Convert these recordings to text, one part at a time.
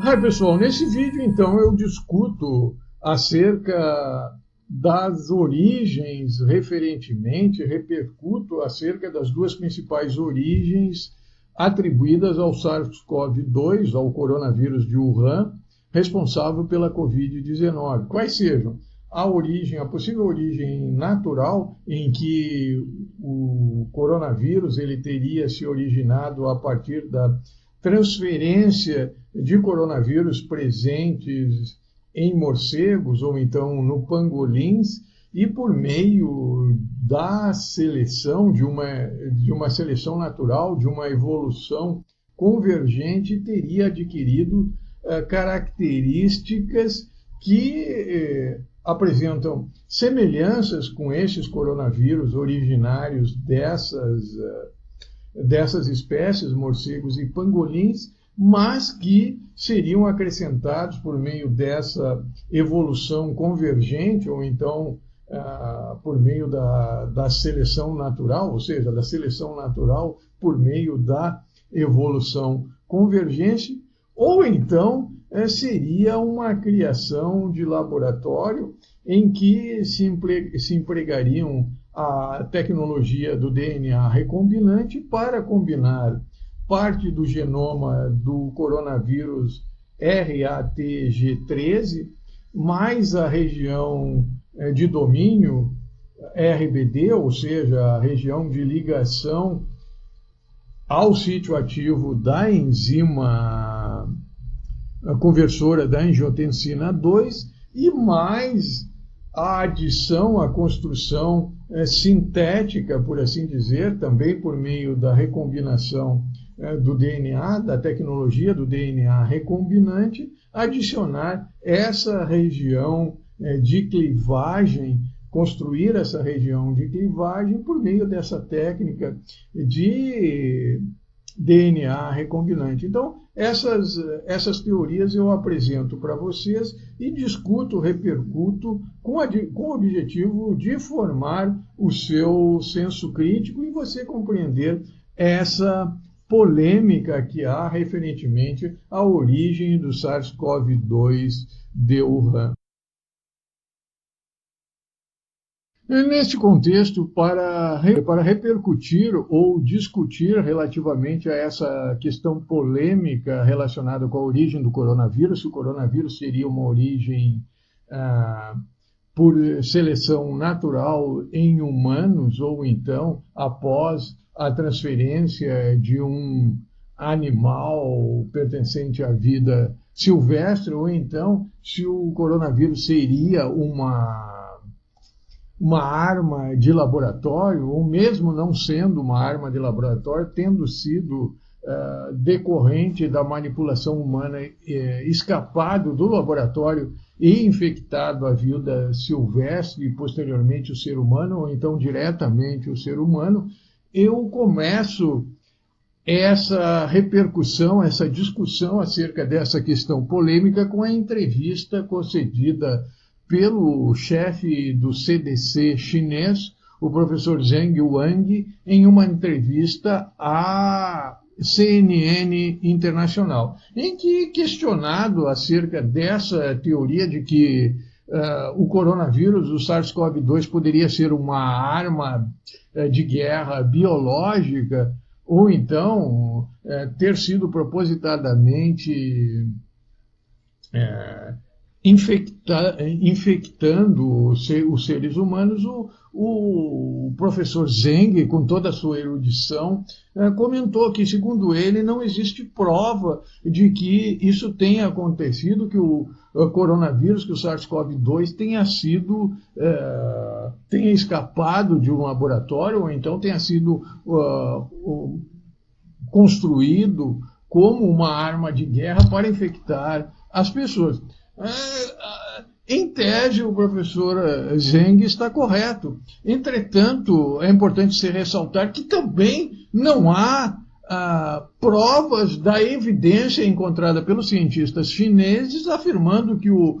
Hi, pessoal, nesse vídeo então eu discuto acerca das origens, repercuto acerca das duas principais origens atribuídas ao SARS-CoV-2, ao coronavírus de Wuhan, responsável pela Covid-19. Quais sejam a possível origem natural em que o coronavírus ele teria se originado a partir da transferência de coronavírus presentes em morcegos ou então no pangolins e por meio da seleção, de uma seleção natural, de uma evolução convergente, teria adquirido características que apresentam semelhanças com esses coronavírus originários dessas espécies, morcegos e pangolins, mas que seriam acrescentados por meio dessa evolução convergente, ou então por meio da seleção natural, ou seja, da seleção natural por meio da evolução convergente, ou então seria uma criação de laboratório em que se empregariam a tecnologia do DNA recombinante para combinar parte do genoma do coronavírus RATG13 mais a região de domínio RBD, ou seja, a região de ligação ao sítio ativo da enzima conversora da angiotensina 2 e mais a adição, a construção sintética, por assim dizer, também por meio da recombinação do DNA, da tecnologia do DNA recombinante, adicionar essa região de clivagem, construir essa região de clivagem por meio dessa técnica de DNA recombinante. Então, essas teorias eu apresento para vocês e discuto, repercuto com o objetivo de formar o seu senso crítico e você compreender essa polêmica que há referentemente à origem do SARS-CoV-2 de Wuhan. Neste contexto, para repercutir ou discutir relativamente a essa questão polêmica relacionada com a origem do coronavírus, se o coronavírus seria uma origem por seleção natural em humanos ou então após a transferência de um animal pertencente à vida silvestre, ou então se o coronavírus seria uma arma de laboratório, ou mesmo não sendo uma arma de laboratório, tendo sido decorrente da manipulação humana, escapado do laboratório e infectado a vida silvestre e posteriormente o ser humano, ou então diretamente o ser humano, eu começo essa repercussão, essa discussão acerca dessa questão polêmica com a entrevista concedida pelo chefe do CDC chinês, o professor Zheng Wang, em uma entrevista à CNN Internacional, em que, questionado acerca dessa teoria de que o coronavírus, o SARS-CoV-2, poderia ser uma arma de guerra biológica, ou então ter sido propositadamente infectando os seres humanos, o professor Zheng, com toda a sua erudição, comentou que, segundo ele, não existe prova de que isso tenha acontecido, que o coronavírus, que o SARS-CoV-2 tenha escapado de um laboratório, ou então tenha sido construído como uma arma de guerra para infectar as pessoas. Em tese, o professor Zheng está correto. Entretanto, é importante se ressaltar que também não há provas da evidência encontrada pelos cientistas chineses afirmando que o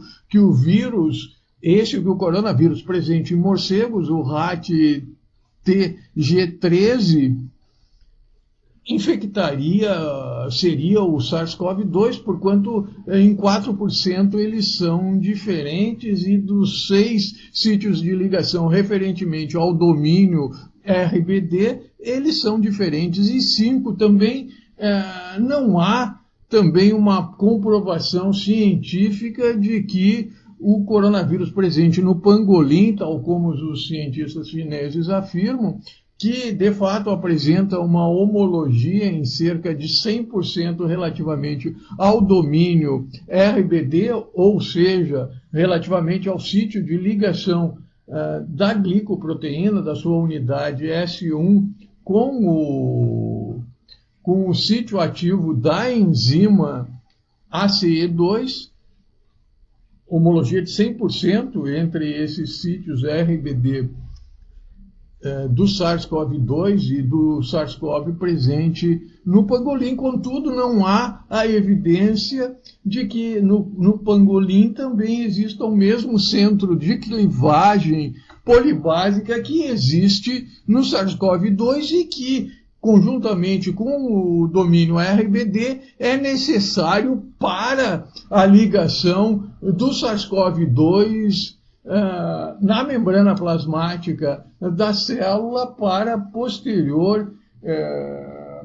vírus, que o coronavírus presente em morcegos, o RAT-TG13, infectaria, seria o SARS-CoV-2, porquanto em 4% eles são diferentes, e dos 6 sítios de ligação referentemente ao domínio RBD, eles são diferentes, e 5 também não há também uma comprovação científica de que o coronavírus presente no pangolim, tal como os cientistas chineses afirmam, que de fato apresenta uma homologia em cerca de 100% relativamente ao domínio RBD, ou seja, relativamente ao sítio de ligação da glicoproteína, da sua unidade S1, com o sítio ativo da enzima ACE2, homologia de 100% entre esses sítios RBD do SARS-CoV-2 e do SARS-CoV presente no pangolim. Contudo, não há a evidência de que no pangolim também exista o mesmo centro de clivagem polibásica que existe no SARS-CoV-2 e que, conjuntamente com o domínio RBD, é necessário para a ligação do SARS-CoV-2 na membrana plasmática da célula para posterior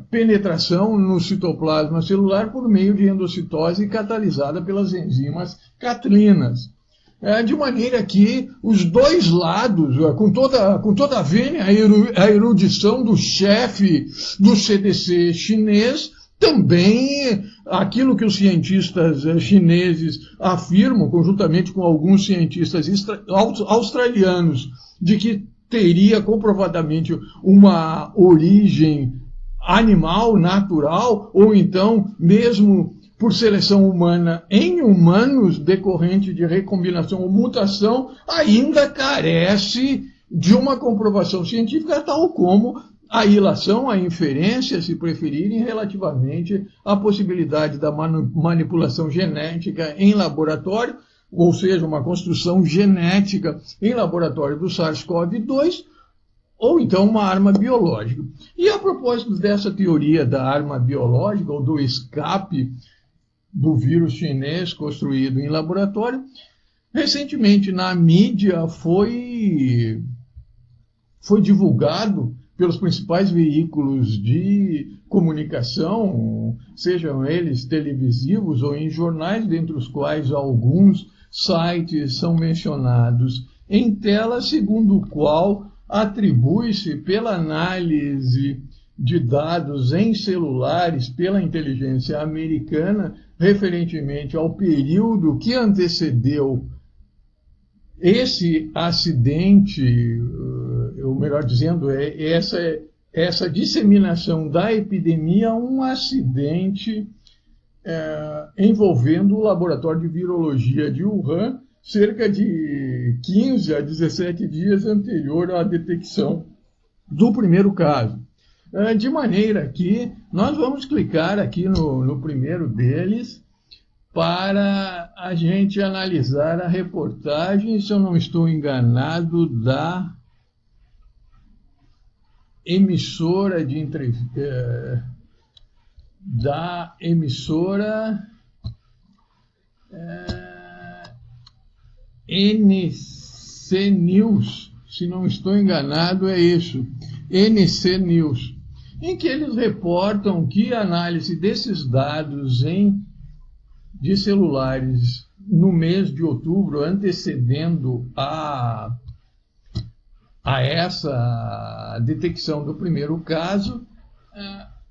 penetração no citoplasma celular por meio de endocitose catalisada pelas enzimas catrinas. De maneira que os dois lados, com toda a vênia, a erudição do chefe do CDC chinês, também aquilo que os cientistas chineses afirmam, conjuntamente com alguns cientistas australianos, de que teria comprovadamente uma origem animal, natural, ou então mesmo por seleção humana em humanos, decorrente de recombinação ou mutação, ainda carece de uma comprovação científica, tal como a ilação, a inferência, se preferirem, relativamente à possibilidade da manipulação genética em laboratório, ou seja, uma construção genética em laboratório do SARS-CoV-2, ou então uma arma biológica. E a propósito dessa teoria da arma biológica, ou do escape do vírus chinês construído em laboratório, recentemente na mídia foi divulgado pelos principais veículos de comunicação, sejam eles televisivos ou em jornais, dentre os quais alguns sites são mencionados em tela, segundo o qual atribui-se, pela análise de dados em celulares pela inteligência americana, referentemente ao período que antecedeu esse acidente, ou melhor dizendo, essa disseminação da epidemia, um acidente envolvendo o laboratório de virologia de Wuhan, cerca de 15 a 17 dias anterior à detecção do primeiro caso. De maneira que nós vamos clicar aqui no primeiro deles para a gente analisar a reportagem, se eu não estou enganado, da emissora de NC News, se não estou enganado, é isso, NC News, em que eles reportam que a análise desses dados de celulares no mês de outubro, antecedendo a essa detecção do primeiro caso,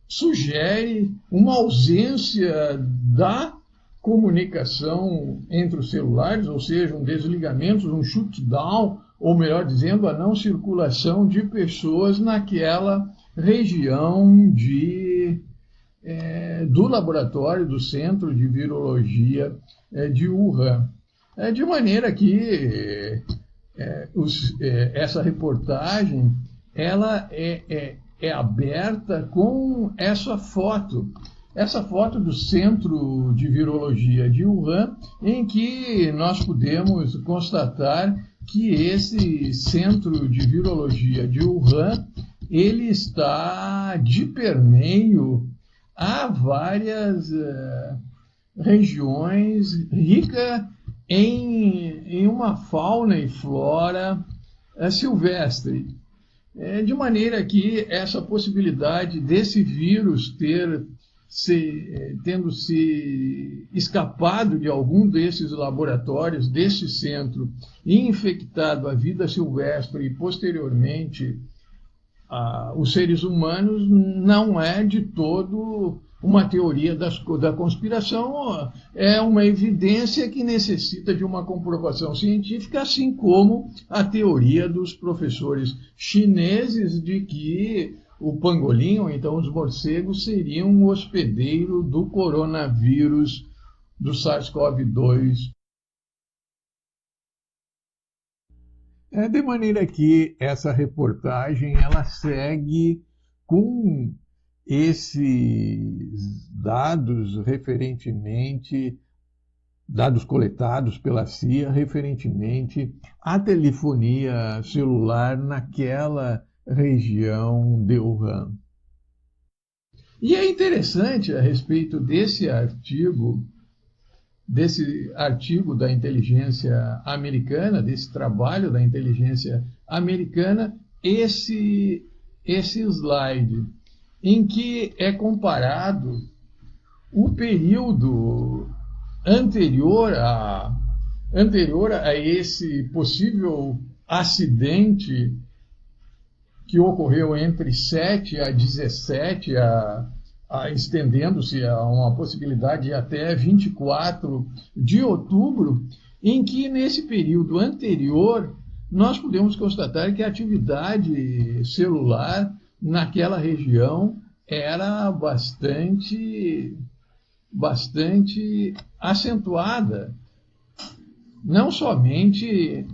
sugere uma ausência da comunicação entre os celulares, ou seja, um desligamento, um shutdown, ou melhor dizendo, a não circulação de pessoas naquela região do laboratório, do Centro de Virologia de Wuhan. De maneira que essa reportagem ela é aberta com essa foto do Centro de Virologia de Wuhan, em que nós podemos constatar que esse Centro de Virologia de Wuhan ele está de permeio a várias regiões ricas em uma fauna e flora silvestre. De maneira que essa possibilidade desse vírus tendo se escapado de algum desses laboratórios, desse centro, e infectado a vida silvestre e posteriormente os seres humanos, não é de todo uma teoria da conspiração, é uma evidência que necessita de uma comprovação científica, assim como a teoria dos professores chineses de que o pangolim, ou então os morcegos, seriam um hospedeiro do coronavírus, do SARS-CoV-2. De maneira que essa reportagem ela segue com esses dados dados coletados pela CIA referentemente à telefonia celular naquela região de Wuhan. E é interessante a respeito desse artigo da inteligência americana, desse trabalho da inteligência americana, esse slide, em que é comparado o período anterior a esse possível acidente que ocorreu entre 7 a 17, estendendo-se a uma possibilidade de até 24 de outubro, em que nesse período anterior nós podemos constatar que a atividade celular naquela região era bastante acentuada, não somente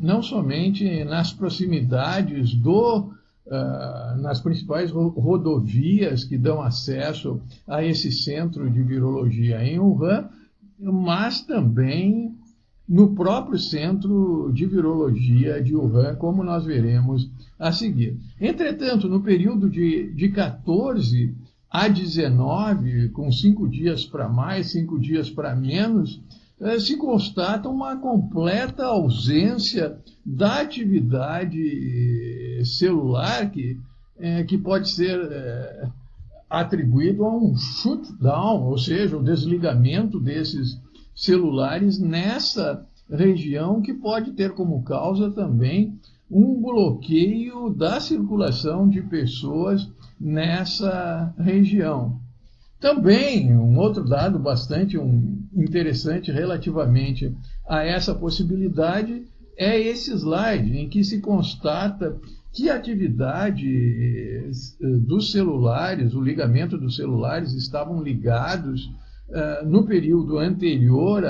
nas proximidades nas principais rodovias que dão acesso a esse centro de virologia em Wuhan, mas também no próprio centro de virologia de Wuhan, como nós veremos a seguir. Entretanto, no período de 14 a 19, com 5 dias para mais, 5 dias para menos, se constata uma completa ausência da atividade celular que pode ser atribuído a um shutdown, ou seja, o desligamento desses celulares nessa região, que pode ter como causa também um bloqueio da circulação de pessoas nessa região. Também, um outro dado bastante interessante relativamente a essa possibilidade é esse slide, em que se constata que a atividade dos celulares, o ligamento dos celulares, estavam ligados no período anterior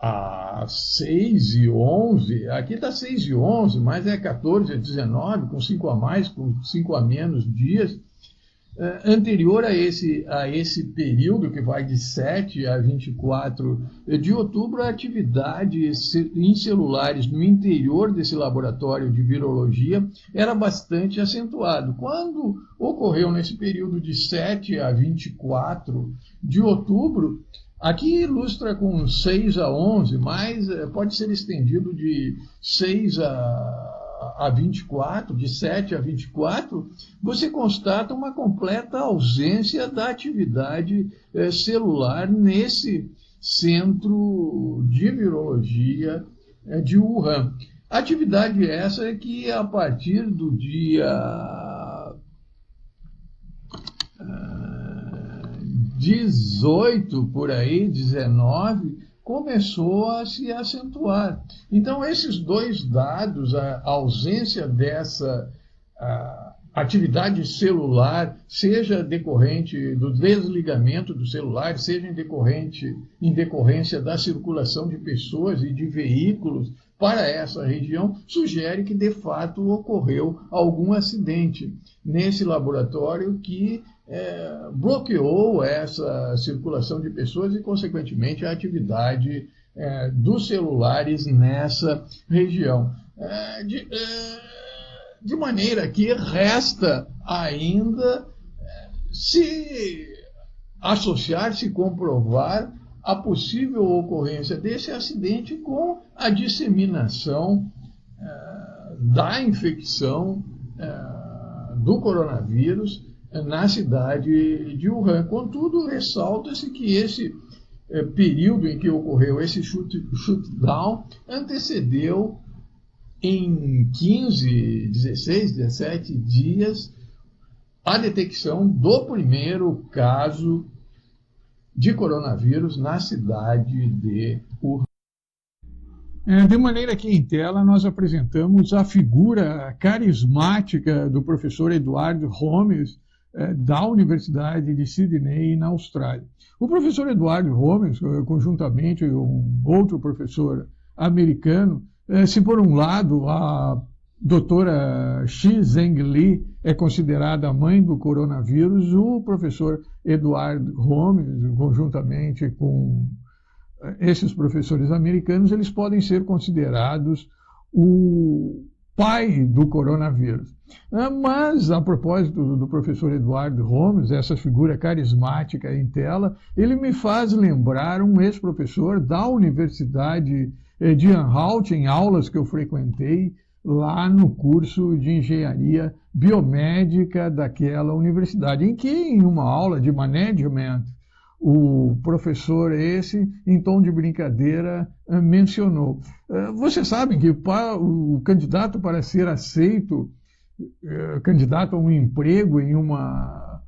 a 6 e 11, aqui está 6 e 11, mas é 14 a 19, com 5 a mais, com 5 a menos dias, anterior a esse período, que vai de 7 a 24 de outubro, a atividade em celulares no interior desse laboratório de virologia era bastante acentuado. Quando ocorreu nesse período de 7 a 24 de outubro, aqui ilustra com 6 a 11, mas pode ser estendido de 6 a 24, de 7 a 24, você constata uma completa ausência da atividade celular nesse centro de virologia de Wuhan. Atividade essa que a partir do dia 18, por aí, 19, começou a se acentuar. Então, esses dois dados, a ausência dessa atividade celular, seja decorrente do desligamento do celular, seja em decorrência da circulação de pessoas e de veículos para essa região, sugere que, de fato, ocorreu algum acidente nesse laboratório que bloqueou essa circulação de pessoas e, consequentemente, a atividade dos celulares nessa região. De maneira que resta ainda se associar, se comprovar a possível ocorrência desse acidente com a disseminação da infecção do coronavírus na cidade de Wuhan. Contudo, ressalta-se que esse período em que ocorreu esse shutdown antecedeu em 15, 16, 17 dias a detecção do primeiro caso de coronavírus na cidade de Wuhan. De maneira que em tela nós apresentamos a figura carismática do professor Edward Holmes, da Universidade de Sydney, na Austrália. O professor Edward Holmes, conjuntamente com um outro professor americano, se por um lado a doutora Xi Zhengli é considerada a mãe do coronavírus, o professor Edward Holmes, conjuntamente com esses professores americanos, eles podem ser considerados o pai do coronavírus. Mas, a propósito do professor Edward Holmes, essa figura carismática em tela, ele me faz lembrar um ex-professor da Universidade de Anhalt, em aulas que eu frequentei lá no curso de engenharia biomédica daquela universidade, em que, em uma aula de management, o professor esse, em tom de brincadeira, mencionou. Vocês sabem que o candidato para ser aceito, candidato a um emprego em uma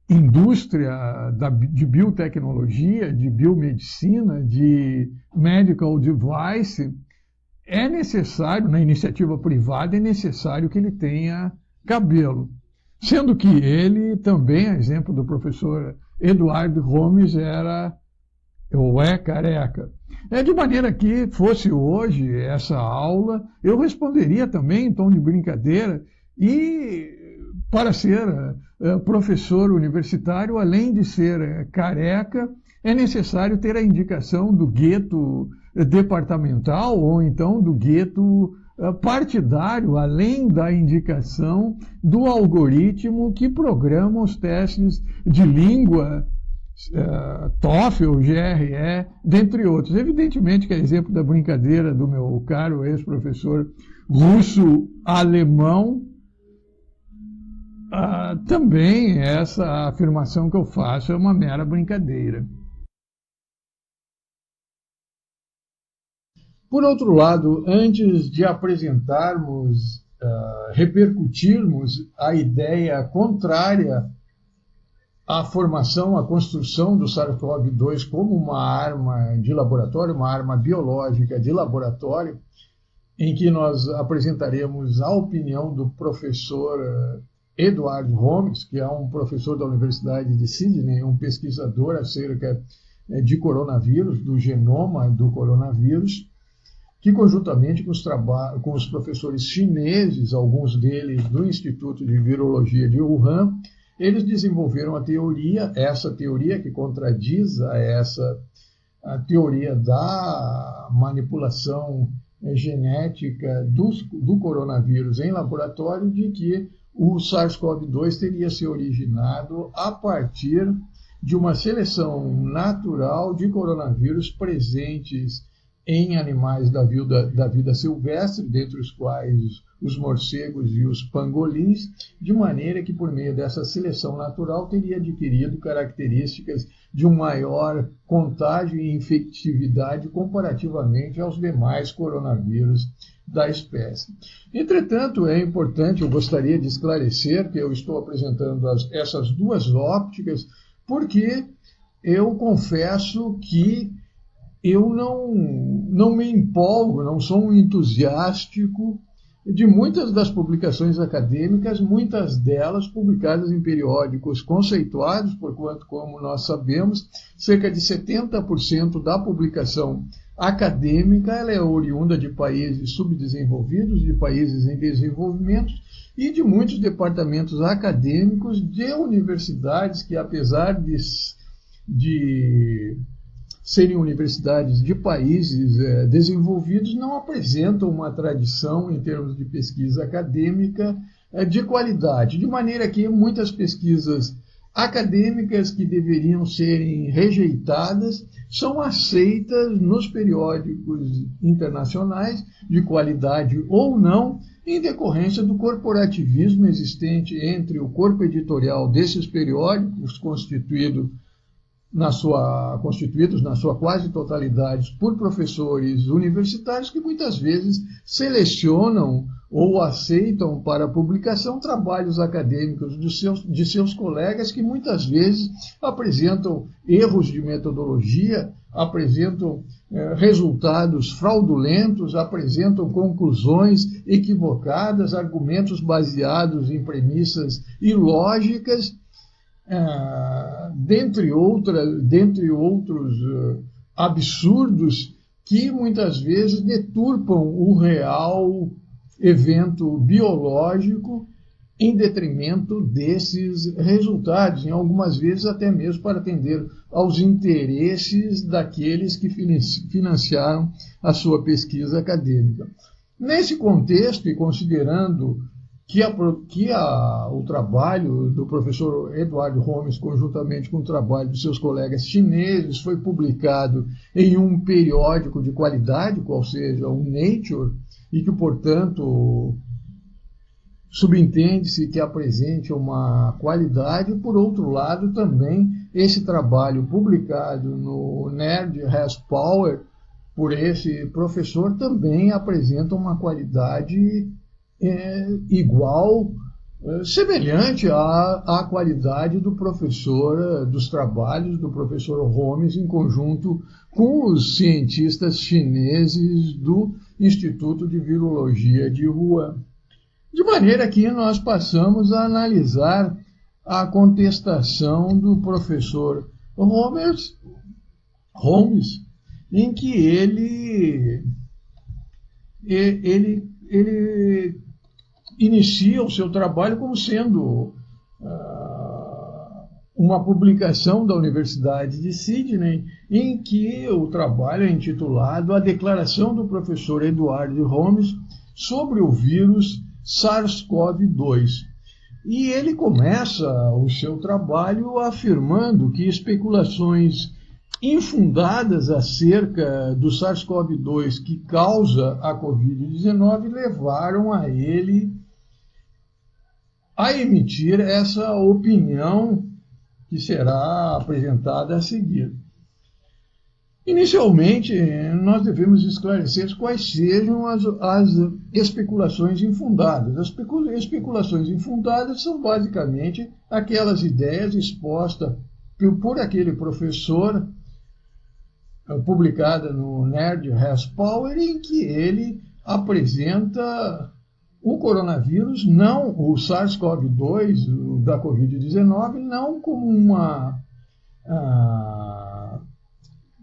indústria de biotecnologia, de biomedicina, de medical device, é necessário, na iniciativa privada, é necessário que ele tenha cabelo. Sendo que ele também, a exemplo do professor Edward Holmes, é careca. De maneira que fosse hoje essa aula, eu responderia também em tom de brincadeira, e para ser professor universitário, além de ser careca, é necessário ter a indicação do gueto departamental ou então do gueto partidário, além da indicação do algoritmo que programa os testes de língua, TOEFL, GRE, dentre outros. Evidentemente que, a exemplo da brincadeira do meu caro ex-professor russo-alemão, também essa afirmação que eu faço é uma mera brincadeira. Por outro lado, antes de apresentarmos, repercutirmos a ideia contrária à formação, à construção do SARS-CoV-2 como uma arma de laboratório, uma arma biológica de laboratório, em que nós apresentaremos a opinião do professor Edward Holmes, que é um professor da Universidade de Sydney, um pesquisador acerca de coronavírus, do genoma do coronavírus, que conjuntamente com os professores chineses, alguns deles do Instituto de Virologia de Wuhan, eles desenvolveram essa teoria que contradiz a teoria da manipulação genética do coronavírus em laboratório, de que o SARS-CoV-2 teria se originado a partir de uma seleção natural de coronavírus presentes em animais da vida silvestre, dentre os quais os morcegos e os pangolins, de maneira que, por meio dessa seleção natural, teria adquirido características de um maior contágio e infectividade comparativamente aos demais coronavírus da espécie. Entretanto, é importante, eu gostaria de esclarecer que eu estou apresentando essas duas ópticas, porque eu confesso que eu não me empolgo, não sou um entusiástico de muitas das publicações acadêmicas, muitas delas publicadas em periódicos conceituados, porquanto, como nós sabemos, cerca de 70% da publicação acadêmica ela é oriunda de países subdesenvolvidos, de países em desenvolvimento e de muitos departamentos acadêmicos de universidades que, apesar de serem universidades de países desenvolvidos, não apresentam uma tradição em termos de pesquisa acadêmica de qualidade, de maneira que muitas pesquisas acadêmicas que deveriam serem rejeitadas são aceitas nos periódicos internacionais, de qualidade ou não, em decorrência do corporativismo existente entre o corpo editorial desses periódicos, constituídos na sua quase totalidade por professores universitários que muitas vezes selecionam ou aceitam para publicação trabalhos acadêmicos de seus colegas que muitas vezes apresentam erros de metodologia, apresentam resultados fraudulentos, apresentam conclusões equivocadas, argumentos baseados em premissas ilógicas, dentre outros absurdos que muitas vezes deturpam o real evento biológico em detrimento desses resultados, em algumas vezes até mesmo para atender aos interesses daqueles que financiaram a sua pesquisa acadêmica. Nesse contexto, e considerando que o trabalho do professor Eduardo Holmes, conjuntamente com o trabalho de seus colegas chineses, foi publicado em um periódico de qualidade, qual seja o Nature, e que, portanto, subentende-se que apresente uma qualidade. Por outro lado, também, esse trabalho publicado no Nerd Has Power, por esse professor, também apresenta uma qualidade igual, semelhante à qualidade dos trabalhos do professor Holmes em conjunto com os cientistas chineses do Instituto de Virologia de Wuhan. De maneira que nós passamos a analisar a contestação do professor Holmes, em que ele inicia o seu trabalho como sendo uma publicação da Universidade de Sydney, em que o trabalho é intitulado A Declaração do Professor Edward Holmes sobre o vírus SARS-CoV-2. E ele começa o seu trabalho afirmando que especulações infundadas acerca do SARS-CoV-2 que causa a Covid-19 levaram a ele a emitir essa opinião que será apresentada a seguir. Inicialmente, nós devemos esclarecer quais sejam as especulações infundadas. As especulações infundadas são basicamente aquelas ideias expostas por aquele professor, publicada no Nerd Has Power, em que ele apresenta o coronavírus, não o SARS-CoV-2 da Covid-19, não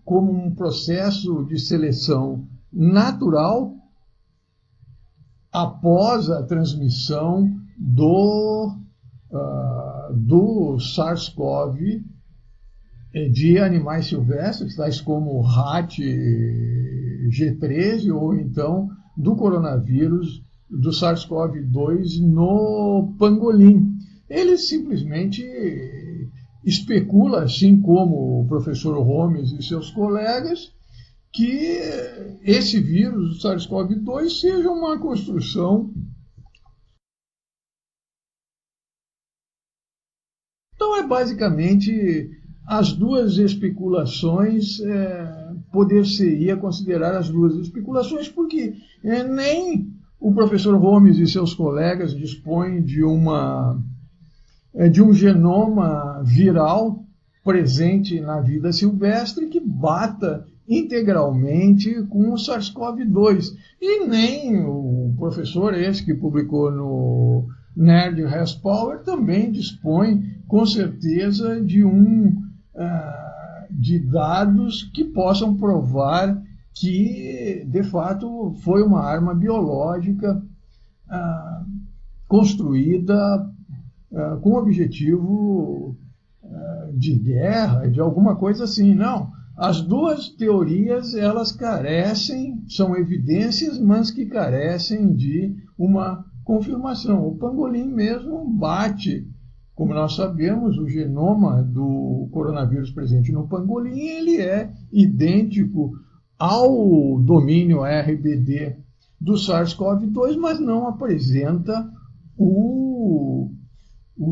como um processo de seleção natural após a transmissão do SARS-CoV de animais silvestres, tais como o RAT G13, ou então do coronavírus do SARS-CoV-2 no pangolim. Ele simplesmente especula, assim como o professor Holmes e seus colegas, que esse vírus, o SARS-CoV-2, seja uma construção. Então, é basicamente as duas especulações, poder-se-ia considerar as duas especulações, porque nem o professor Holmes e seus colegas dispõem de um genoma viral presente na vida silvestre que bata integralmente com o SARS-CoV-2. E nem o professor esse que publicou no Nerd Has Power também dispõe, com certeza, de dados que possam provar que, de fato, foi uma arma biológica construída com o objetivo de guerra, de alguma coisa assim. Não. As duas teorias, elas carecem, são evidências, mas que carecem de uma confirmação. O pangolim mesmo bate, como nós sabemos, o genoma do coronavírus presente no pangolim, ele é idêntico ao domínio RBD do SARS-CoV-2, mas não apresenta o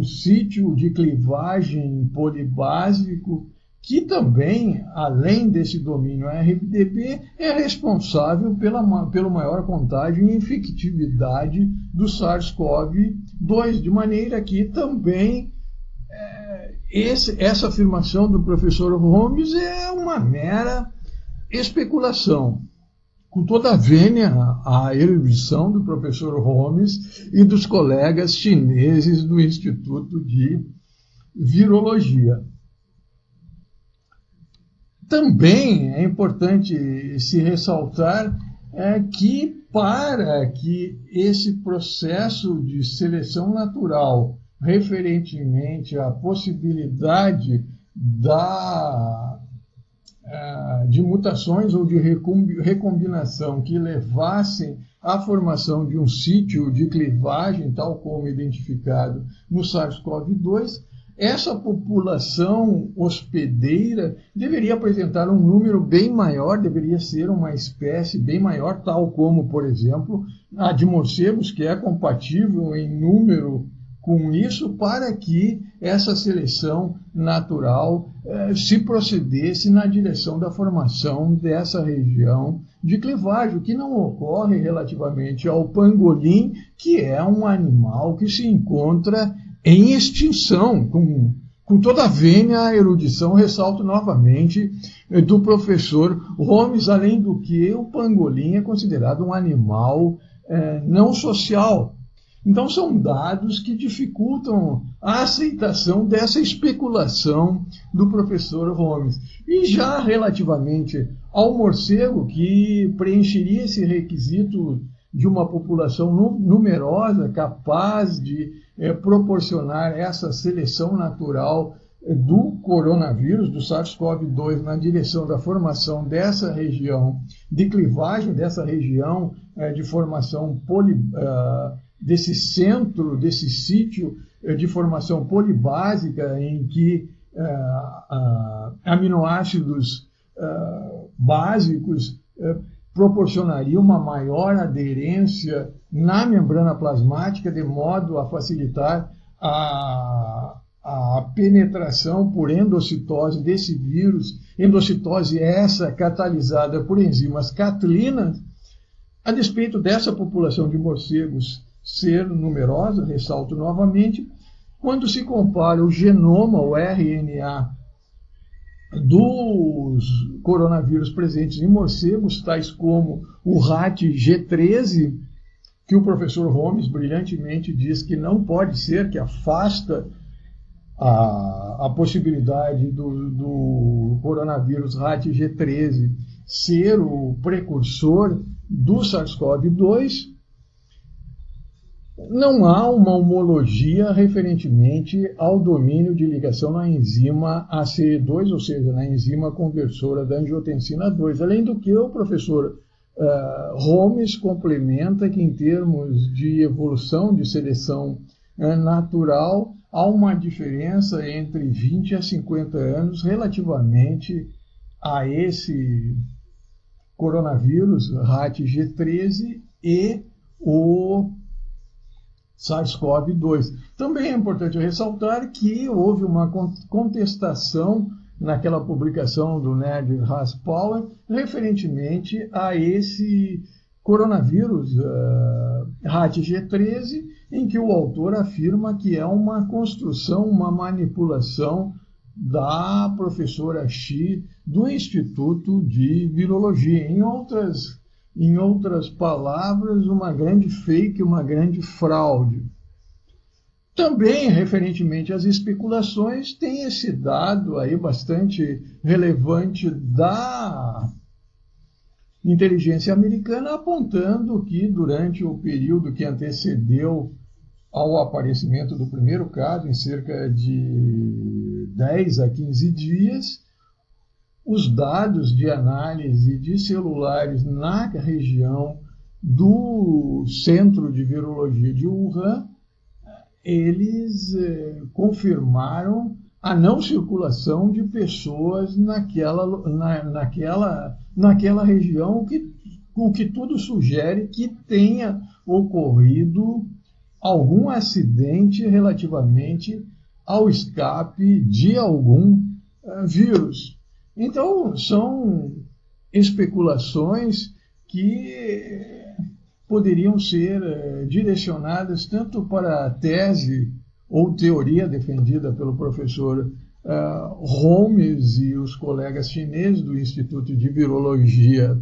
sítio de clivagem polibásico, que também, além desse domínio RBD, é responsável pelo maior contágio e infectividade do SARS-CoV-2, de maneira que também essa afirmação do professor Holmes é uma mera especulação. Com toda a vênia, a erudição do professor Holmes e dos colegas chineses do Instituto de Virologia. Também é importante se ressaltar que, para que esse processo de seleção natural, referentemente à possibilidade de mutações ou de recombinação que levassem à formação de um sítio de clivagem, tal como identificado no SARS-CoV-2, essa população hospedeira deveria apresentar um número bem maior, deveria ser uma espécie bem maior, tal como, por exemplo, a de morcegos, que é compatível em número com isso, para que essa seleção natural se procedesse na direção da formação dessa região de clivagem, que não ocorre relativamente ao pangolim, que é um animal que se encontra em extinção. Com toda a vênia, a erudição, ressalto novamente, do professor Holmes, além do que o pangolim é considerado um animal não social. Então, são dados que dificultam a aceitação dessa especulação do professor Holmes. E já relativamente ao morcego, que preencheria esse requisito de uma população numerosa, capaz de proporcionar essa seleção natural do coronavírus, do SARS-CoV-2, na direção da formação dessa região de clivagem, dessa região de formação desse centro, desse sítio de formação polibásica, em que aminoácidos básicos proporcionaria uma maior aderência na membrana plasmática, de modo a facilitar a penetração por endocitose desse vírus, endocitose essa catalisada por enzimas catalinas. A despeito dessa população de morcegos ser numerosa, ressalto novamente, quando se compara o genoma, o RNA, dos coronavírus presentes em morcegos, tais como o RAT-G13, que o professor Holmes brilhantemente diz que não pode ser, que afasta a possibilidade do coronavírus RAT-G13 ser o precursor do SARS-CoV-2, não há uma homologia referentemente ao domínio de ligação na enzima ACE2, ou seja, na enzima conversora da angiotensina 2. Além do que, o professor Holmes complementa que, em termos de evolução de seleção natural, há uma diferença entre 20 a 50 anos relativamente a esse coronavírus RAT-G13 e o SARS-CoV-2. Também é importante ressaltar que houve uma contestação naquela publicação do Ned Haspauer referentemente a esse coronavírus RAT-G13, em que o autor afirma que é uma construção, uma manipulação da professora Xi do Instituto de Virologia. Em outras palavras, uma grande fake, uma grande fraude. Também, referentemente às especulações, tem esse dado aí bastante relevante da inteligência americana, apontando que durante o período que antecedeu ao aparecimento do primeiro caso, em cerca de 10 a 15 dias, os dados de análise de celulares na região do Centro de Virologia de Wuhan, eles confirmaram a não circulação de pessoas naquela região, o que tudo sugere que tenha ocorrido algum acidente relativamente ao escape de algum vírus. Então, são especulações que poderiam ser direcionadas tanto para a tese ou teoria defendida pelo professor Holmes e os colegas chineses do Instituto de Virologia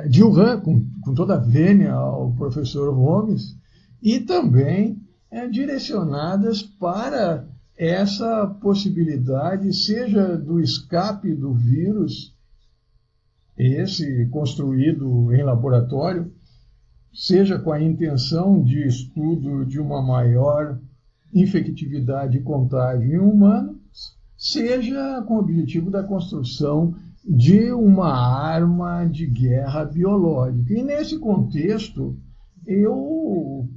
de Wuhan, com toda a vênia ao professor Holmes, e também direcionadas para essa possibilidade, seja do escape do vírus, esse construído em laboratório, seja com a intenção de estudo de uma maior infectividade e contágio em humanos, seja com o objetivo da construção de uma arma de guerra biológica. E nesse contexto, eu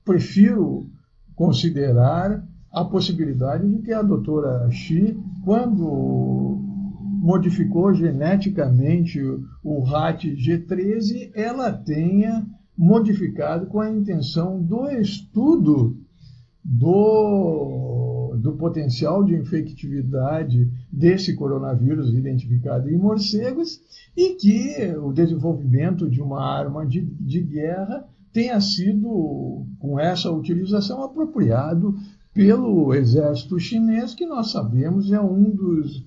prefiro considerar a possibilidade de que a doutora Xi, quando modificou geneticamente o RAT G13, ela tenha modificado com a intenção do estudo do potencial de infectividade desse coronavírus identificado em morcegos, e que o desenvolvimento de uma arma de guerra tenha sido, com essa utilização, apropriado pelo exército chinês, que nós sabemos é um dos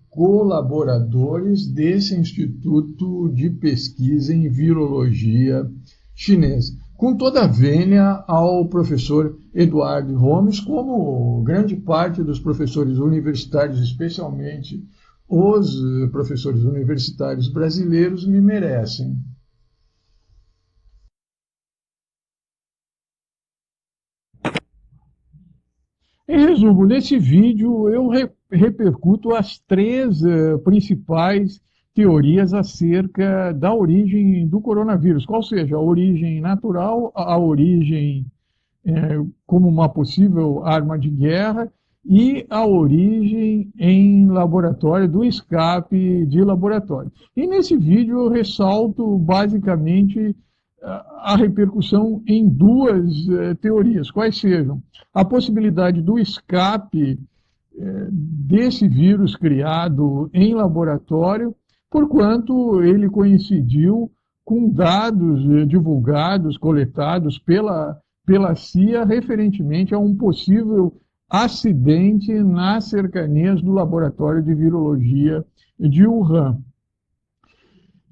colaboradores desse Instituto de Pesquisa em Virologia chinês. Com toda a vênia ao professor Eduardo Holmes, como grande parte dos professores universitários, especialmente os professores universitários brasileiros, me merecem. Em resumo, nesse vídeo eu repercuto as três principais teorias acerca da origem do coronavírus, qual seja a origem natural, a origem como uma possível arma de guerra e a origem em laboratório, do escape de laboratório. E nesse vídeo eu ressalto basicamente a repercussão em duas teorias, quais sejam a possibilidade do escape desse vírus criado em laboratório, porquanto ele coincidiu com dados divulgados, coletados pela CIA, referentemente a um possível acidente nas cercanias do Laboratório de Virologia de Wuhan.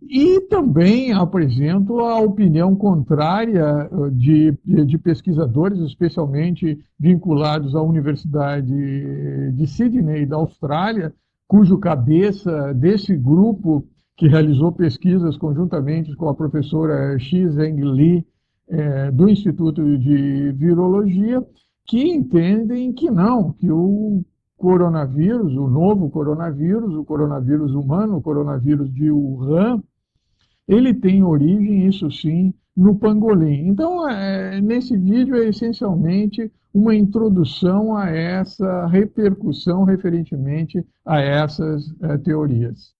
E também apresento a opinião contrária de pesquisadores, especialmente vinculados à Universidade de Sydney, da Austrália, cujo cabeça desse grupo, que realizou pesquisas conjuntamente com a professora Xi-Zheng Li, do Instituto de Virologia, que entendem que não, que o coronavírus, o novo coronavírus, o coronavírus humano, o coronavírus de Wuhan, ele tem origem, isso sim, no pangolim. Então, nesse vídeo é essencialmente uma introdução a essa repercussão referentemente a essas teorias.